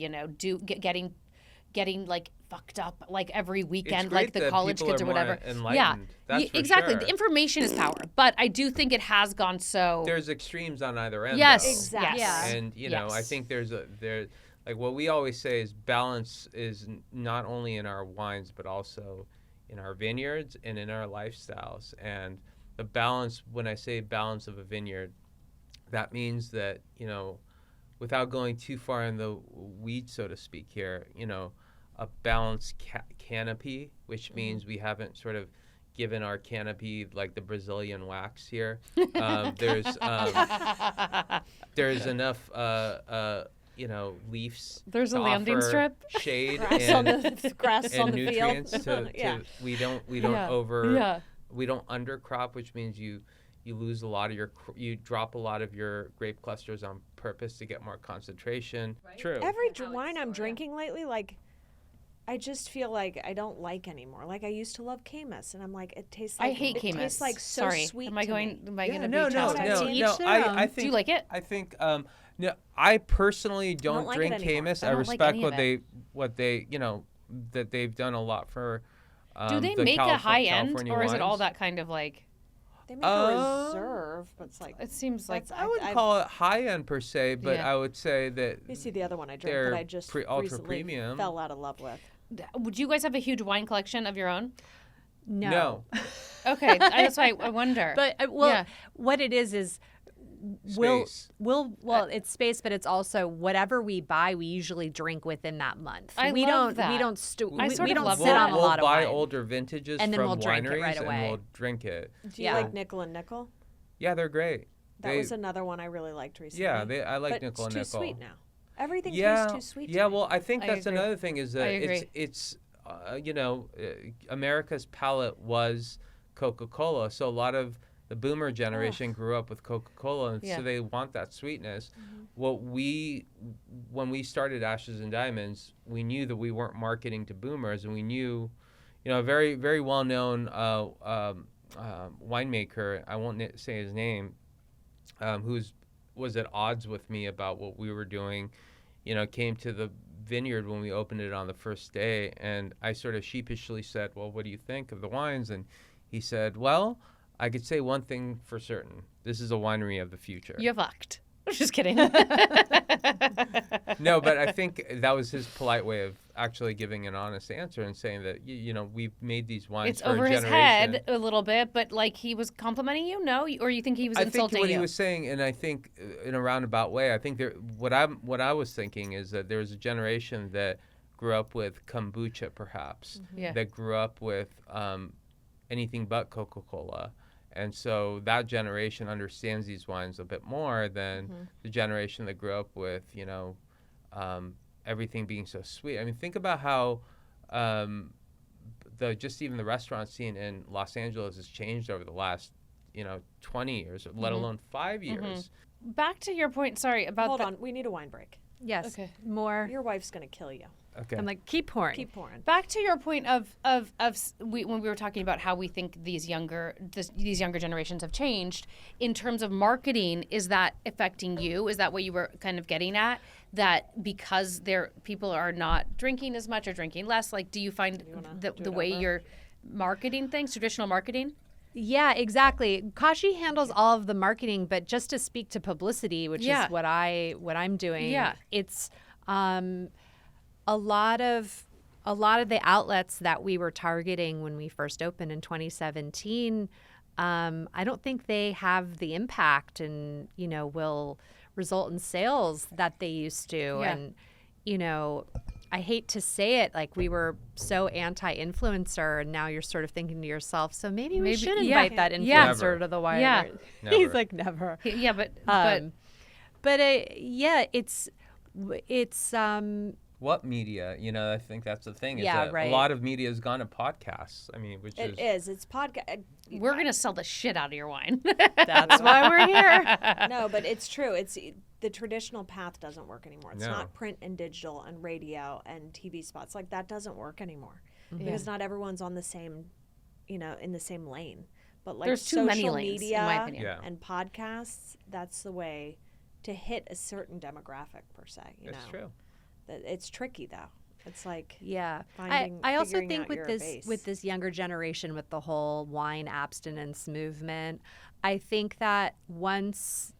getting like fucked up like every weekend, great like the that college people kids are or more whatever. enlightened. That's for exactly. sure. The information is power, but I do think it has gone so. There's extremes on either end. Yes, though. Exactly. yes. And I Yes. think there like what we always say is balance is not only in our wines but also in our vineyards and in our lifestyles. And the balance, when I say balance of a vineyard, that means that without going too far in the weeds, so to speak here, a balanced canopy, which means we haven't sort of given our canopy like the Brazilian wax here. There's enough leaves. There's to a landing offer strip. shade Grass on and, the grass on and the nutrients field. Yeah. we don't Yeah. we don't undercrop, which means you lose a lot of you drop a lot of your grape clusters on purpose to get more concentration. True. Every wine I'm drinking lately, like, I just feel like I don't like anymore. Like I used to love Caymus, and I'm like, it tastes like I hate it Caymus. tastes like so Sorry. sweet. Am I to going? me. Am I Yeah, going to no, be no, tested? no, To each no. their I own. think Do you like it? I think no, I personally don't like it drink anymore. Caymus. I I don't like respect any of what they that they've done a lot for. Do they the make a high end, California or is it all wines. that kind of like? They make a reserve, but it's like It seems like that's- I wouldn't call it high end per se, but Yeah. I would say that you see the other one I drank they're that I just ultra recently premium. fell out of love with. Would you guys have a huge wine collection of your own? No. Okay, that's why I wonder. But Yeah. what it is Space. it's space, but it's also whatever we buy, we usually drink within that month. I we love don't that. we don't stu- I we, sort we of don't love sit that. on a lot of buy wine. older vintages And then from we'll drink it wineries right away. and we'll drink it. Do you Yeah. like Nickel and Nickel? Yeah, they're great. That was another one I really liked recently. Yeah, I like but Nickel and it's too Nickel. sweet now. Everything Yeah, tastes too sweet. yeah. to me. Well, I think I that's agree. another thing is I that agree. it's America's palate was Coca-Cola, so a lot of the boomer generation grew up with Coca-Cola, and Yeah. so they want that sweetness. Mm-hmm. When we started Ashes and Diamonds, we knew that we weren't marketing to boomers, and we knew, a very very well known winemaker. I won't say his name, was at odds with me about what we were doing. Came to the vineyard when we opened it on the first day, and I sort of sheepishly said, "Well, what do you think of the wines?" And he said, "Well, I could say one thing for certain. This is a winery of the future." You're fucked. I'm just kidding. No, but I think that was his polite way of actually giving an honest answer and saying that we've made these wines It's for over a his generation. head a little bit, but like he was complimenting you, no? Or you think he was I think insulting what you? he was saying, and I think in a roundabout way, I think what I was thinking is that there's a generation that grew up with kombucha, perhaps, Yeah. that grew up with anything but Coca-Cola. And so that generation understands these wines a bit more than the generation that grew up with, everything being so sweet. I mean, think about how even the restaurant scene in Los Angeles has changed over the last, 20 years, let alone 5 years. Back to your point, sorry, about Hold on, we need a wine break. Yes. Okay. More. Your wife's gonna kill you. Okay. I'm like, keep pouring. Keep pouring. Back to your point when we were talking about how we think these younger generations have changed in terms of marketing. Is that affecting you? Is that what you were kind of getting at? That because people are not drinking as much or drinking less. Like, do you find the way you're marketing things, traditional marketing? Yeah, exactly. Kashi handles all of the marketing, but just to speak to publicity, which Yeah. is what I'm doing. Yeah. It's a lot of the outlets that we were targeting when we first opened in 2017. I don't think they have the impact and will result in sales that they used to. Yeah. And I hate to say it, like we were so anti-influencer, and now you're sort of thinking to yourself, so maybe we should yeah. invite that Yeah. influencer Never. to the wine. Yeah. Never. He's like, never. Yeah, but Yeah, it's What media? I think that's the thing. Is Yeah, that right. A lot of media has gone to podcasts. I mean, which It is is. It's podcast. we're gonna sell the shit out of your wine. that's why we're here. No, but it's true. It's the traditional path doesn't work anymore. It's No. not print and digital and radio and TV spots. Like that doesn't work anymore because not everyone's on the same, in the same lane. But like There's too social many lanes, in media my opinion. Yeah. and podcasts, that's the way to hit a certain demographic per se. it's true. It's tricky though. It's like Yeah, Finding- I also figuring think out with your this base. with this younger generation, with the whole wine abstinence movement, I think that once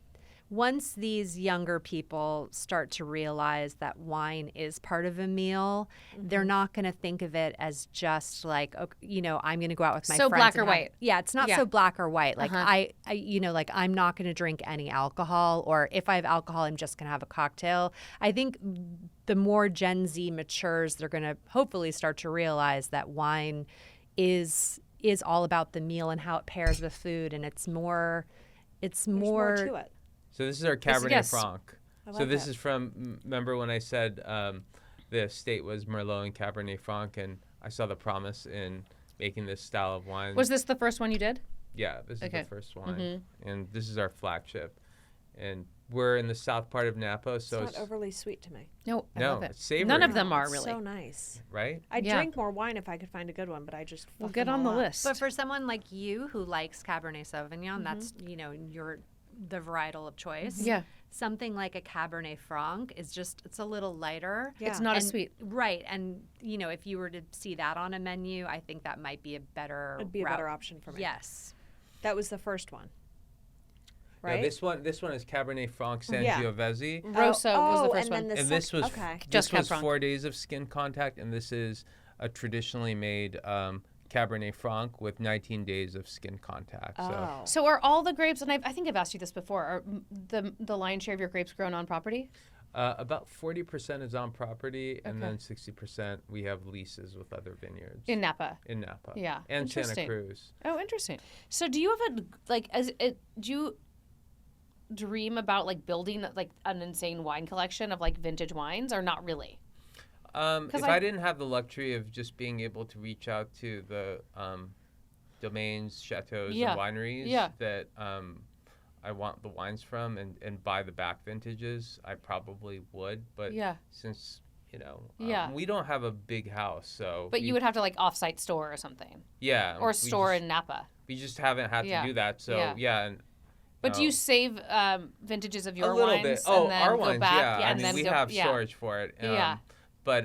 these younger people start to realize that wine is part of a meal, they're not going to think of it as just like, I'm going to go out with my So friends. black and or have- white. Yeah, it's not Yeah. so black or white. Like Uh-huh. like I'm not going to drink any alcohol, or if I have alcohol, I'm just going to have a cocktail. I think the more Gen Z matures, they're going to hopefully start to realize that wine is all about the meal and how it pairs with food, and it's more there's more to it. So this is our Cabernet yes. Franc. I So like this that. is from. Remember when I said the estate was Merlot and Cabernet Franc, and I saw the promise in making this style of wine. Was this the first one you did? Yeah, this is Okay. the first wine, and this is our flagship, and we're in the south part of Napa, so It's not overly sweet to me. No, I No, love it. it's savory. None of them No, are it's really. so nice. right. I'd Yeah. drink more wine if I could find a good one, but I just Well, fuck get them on the all up. list. But for someone like you who likes Cabernet Sauvignon, that's you're the varietal of choice. Yeah. Something like a Cabernet Franc is it's a little lighter. Yeah. It's not as And- sweet. Right. And if you were to see that on a menu, I think that might be a better It'd be a route. better option for me. Yes. That was the first one. No, Right? this one is Cabernet Franc Yeah. Sangiovese. Rosa was the first and one. then the And this was okay. Just this was Cab Franc. 4 days of skin contact, and this is a traditionally made Cabernet Franc with 19 days of skin contact. So So are all the grapes, and I think I've asked you this before, are the lion's share of your grapes grown on property? about 40% is on property, and Okay. then 60% we have leases with other vineyards In Napa. in Napa. Yeah, and Santa interesting. Cruz. Oh, interesting. So do you have do you dream about like building like an insane wine collection of like vintage wines, or not really? If I didn't have the luxury of just being able to reach out to the domains, chateaus, Yeah. and wineries Yeah. that I want the wines from and buy the back vintages, I probably would. But Yeah. since, Yeah. we don't have a big house, so. But you would have to like offsite store or something, Yeah. or we store just, in Napa. We just haven't had Yeah. to do that, so Yeah. yeah. And, But do you save vintages of your a little wines bit. and Oh, then our go wines, back? yeah. I and mean, then we go, have yeah. storage for it. Yeah. But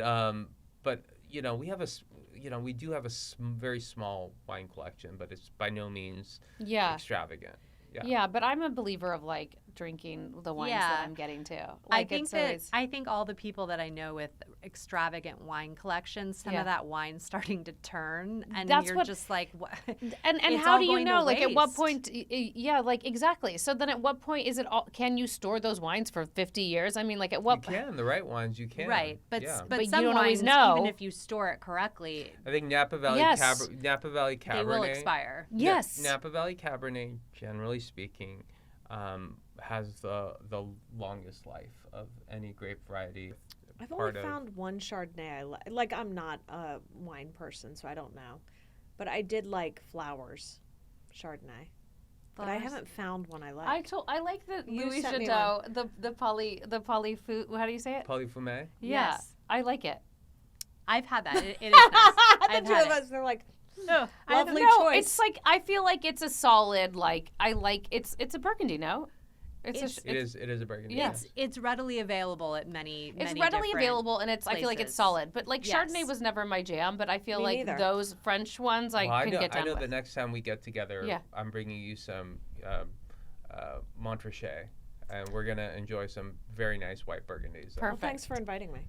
we have we do have a very small wine collection, but it's by no means Yeah. extravagant. Yeah. Yeah, but I'm a believer of like drinking the wines that Yeah. I'm getting to. I Like, think it's that always, I think all the people that I know with extravagant wine collections, some Yeah. of that wine's starting to turn, and That's you're what- just like, what? and it's how all do you going to know? Like at what waste. point? Yeah, like exactly. So then, at what point is it all? Can you store those wines for 50 years? I mean, like at what? You can. The right wines you can. Right, but yeah. but But some you don't always wines, know. even if you store it correctly, I think Napa Valley Yes. Napa Valley Cabernet. they will expire. Yes. Napa Valley Cabernet, generally speaking, has the longest life of any grape variety. I've part only of- found one Chardonnay I like. I'm not a wine person, so I don't know. But I did like Flowers Chardonnay. But I Flowers. haven't found one I like. I like the You Louis sent me Chateau, the poly food. How do you say it? Polyfumet. Yeah, Yes. I like it. I've had that. It is nice. the I've two had of it. us, they're like, No, Lovely no, choice. It's like I feel like it's a solid. Like I like it's a Burgundy. No, It's- It is a Burgundy. Yeah. It's readily available at many. It's many readily different available, and I feel like it's places. solid. But like Yes. Chardonnay was never my jam. But I feel Me like neither. those French ones I Well, can get down I know with. the next time we get together, Yeah. I'm bringing you some Montrachet, and we're gonna enjoy some very nice white Burgundies. well, Perfect. thanks for inviting me.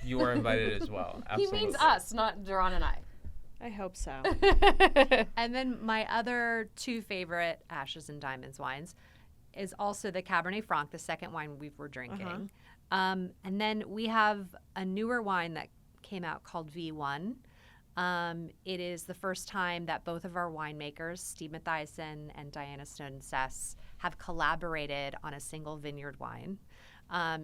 You are invited as well. He Absolutely. means us, not Duran and I. I hope so. And then my other two favorite Ashes and Diamonds wines is also the Cabernet Franc, the second wine we were drinking. And then we have a newer wine that came out called V1. It is the first time that both of our winemakers, Steve Mathiasen and Diana Snowden Sess, have collaborated on a single vineyard wine.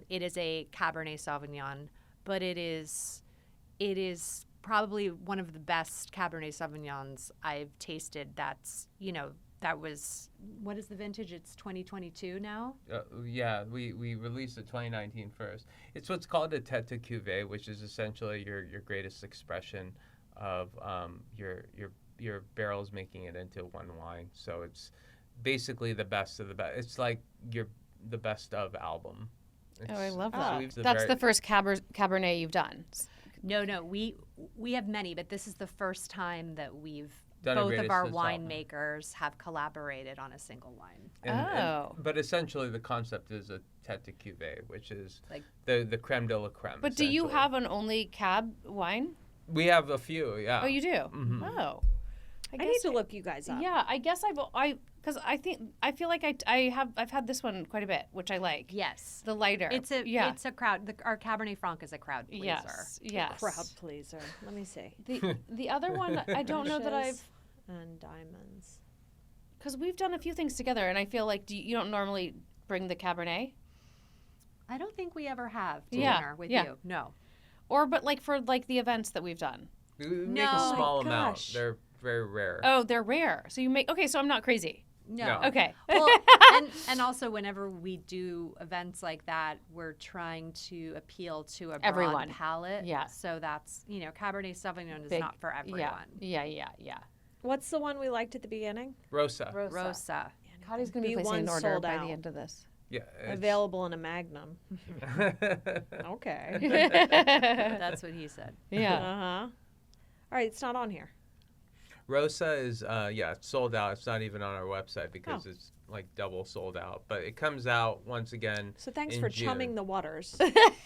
It is a Cabernet Sauvignon, but it is probably one of the best Cabernet Sauvignons I've tasted. That was, what is the vintage? It's 2022 now? Yeah, we released the 2019 first. It's what's called a tête de cuvée, which is essentially your greatest expression of your barrels making it into one wine. So it's basically the best of the best. It's like the best of album. Oh, I love Oh. that. So That's the first Cabernet you've done. No, we have many, but this is the first time that we've Done a both of greatest our hits album. winemakers have collaborated on a single wine. Oh. But essentially the concept is a tête de cuvée, which is Like- the creme de la creme. But do you essentially. have an only cab wine? We have a few, yeah. Oh, you do. Mhm. Oh, I need to look you guys up. Yeah, I guess because I feel like I've had this one quite a bit, which I like. Yes. The lighter. It's a yeah. it's a crowd. Our Cabernet Franc is a crowd pleaser. Yes. Crowd pleaser. Let me see. The other one I don't know that Ashes I've and Diamonds. because we've done a few things together, and I feel like you don't normally bring the Cabernet, I don't think we ever have Yeah, dinner with yeah. you. No. but like for like the events that we've done. We make No. a Oh my small amount. gosh. They're very rare. Oh, they're rare. So you make okay. So I'm not crazy. No. Okay. Well, and also whenever we do events like that, we're trying to appeal to a broad Everyone. palate. Yeah. So that's Cabernet Sauvignon is Big- not for everyone. Yeah. What's the one we liked at the beginning? Rosa. Rosa. God, he's gonna be B1 placing an order sold by out. the end of this. Yeah. Available in a Magnum. it's- Okay. That's what he said. Yeah. Uh huh. All right, it's not on here. Rosa is it's sold out. It's not even on our website because it's like double sold out. But it comes out once again. So thanks in for June. chumming the waters,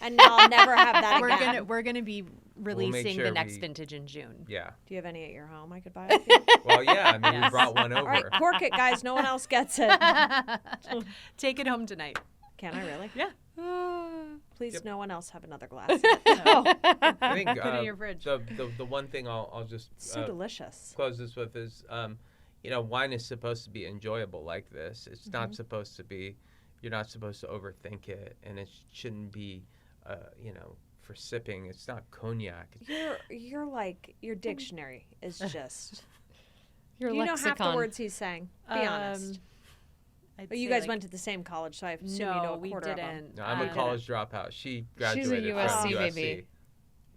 and I'll never have that again. We're gonna be releasing sure the next we- vintage in June. Yeah. Do you have any at your home I could buy? Off you? Well, yeah. I mean, we Yes. brought one over. All right, cork it, guys. No one else gets it. Take it home tonight. Can I really? Yeah. Please, no one else have another glass. I think Put it in your fridge. the one thing I'll just So delicious. close this with is wine is supposed to be enjoyable like this. It's not supposed to be. You're not supposed to overthink it, and it shouldn't be for sipping. It's not cognac. You're like your dictionary is just. Your You know half the lexicon. words he's saying. Be honest. I'd But you say, guys like, went to the same college, so I assume you No, know a we quarter of them. didn't. No, I'm a college dropout. She She's a graduated from USC USC. baby.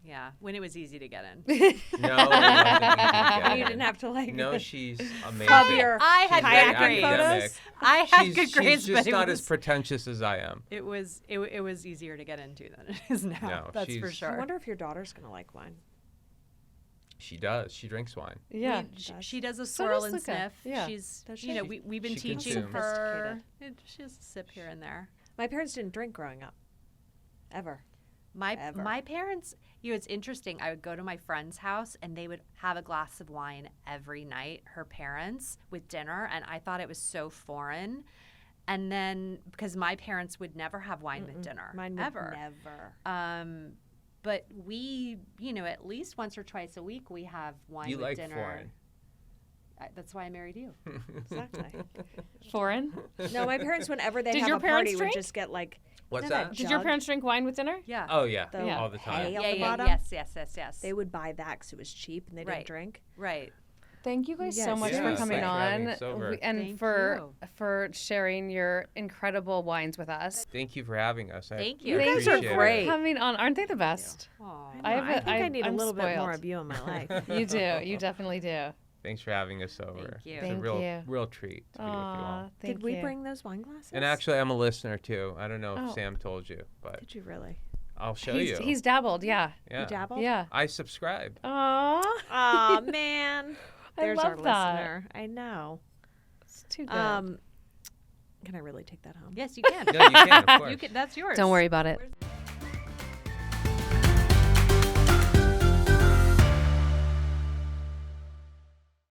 Yeah, when it was easy to get in. No, it wasn't easy to get You in. didn't have to like. No, she's amazing. Club your I had She's good very grades. academic. I had She's, good grades, she's just but it not was, as pretentious as I am. it was easier to get into than it is now. No, That's for she's- sure. I wonder if your daughter's gonna like wine. She does. She drinks wine. Yeah. She does a So swirl does and Luca. sniff. Yeah. She's, Does you know, she? we've been She teaching consumes. her. She has a sip here and there. My parents didn't drink growing up, ever. Ever. My parents, it's interesting. I would go to my friend's house and they would have a glass of wine every night, her parents, with dinner. And I thought it was so foreign. And then, because my parents would never have wine with dinner. Mine would ever. never. But we, at least once or twice a week, we have wine You with like dinner. foreign. That's why I married you. Exactly. Foreign. No, my parents, whenever they Did have your a parents party, drink? would just get like. What's you know that? Did your jug? parents drink wine with dinner? Yeah. Oh yeah, The all the time. hay on yeah, the yeah, bottom? yes. They would buy that because it was cheap and they didn't Right. drink. Right. Thank you guys so Yes. much Yeah, for coming thanks for having on us over. and Thank for sharing your incredible wines with us. Thank you for having us. Thank I you. You guys are appreciate it. great. Coming on, aren't they the best? Aw. I have I a- think I need a I'm little bit more spoiled. of you in my life. You do. You definitely do. Thanks for having us over. Thank you. It's Thank a real, you. real treat to be with you all. Aw, thank Did we you. bring those wine glasses? And actually, I'm a listener too. I don't know if Oh. Sam told you, but Did you really? I'll show He's, you. he's dabbled, yeah. yeah. You dabbled? Yeah. I subscribe. Aw. Aw, man. I There's our love that. listener. I know. It's too good. Can I really take that home? Yes, you can. No, you can, of course. That's yours. Don't worry about it.